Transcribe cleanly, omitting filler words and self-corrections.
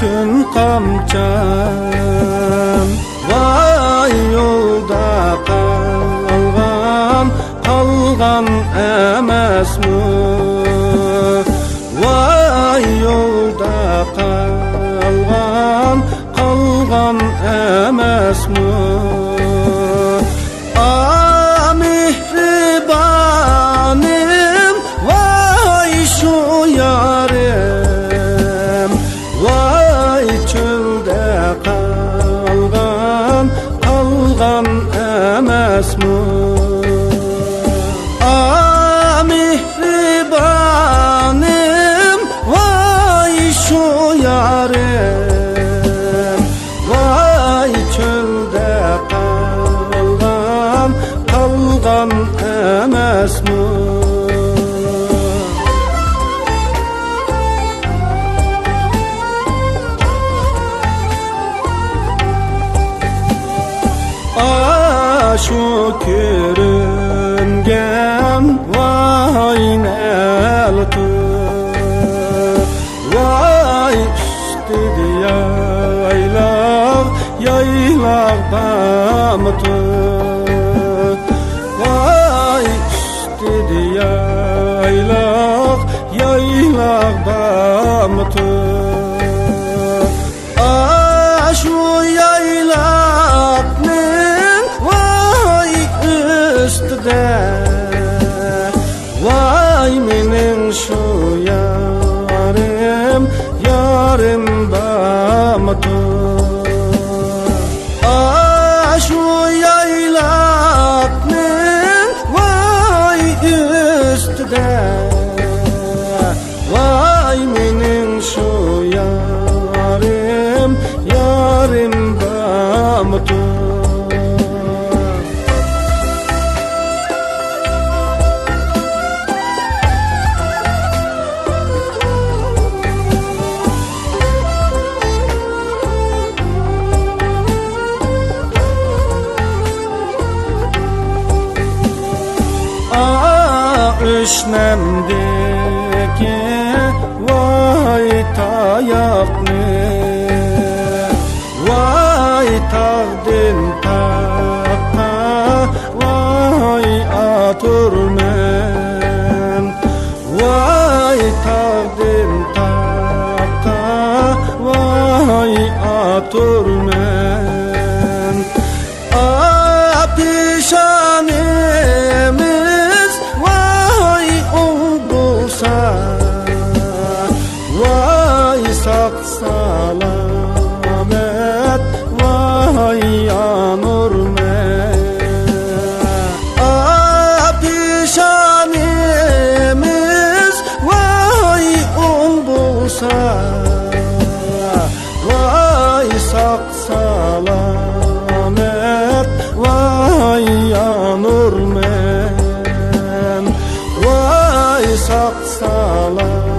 gün kamçam, vay yolda kalgan emasmı, vay yolda kalgan emasmı. Mihribanim, vay şu yarim, vay çölde kalgan emasmı. Mihribanim, vay şu yarim, vay çölde kalgan emasmı. Şu körüngem, vay neltu, vay üstüdü yaylaq bamtu, vay üstüdü yaylaq bamtu. Şu yaylaqның vay üstüde, vay mening şu yarim bamtu. Şu yaylaqның vay üstüde, vay mening şu yarim bamtu.Üşnemdeki vay tayakni, vay tağdin takka, vay aturmen, vay tağdin takka, vay aturmen. Pişanimiz vay bulsa, vay sak salamet, vay yanurmen. Pişanimiz vay bulsa, vay sak salamet, vay yanurmen, vay sak salamet.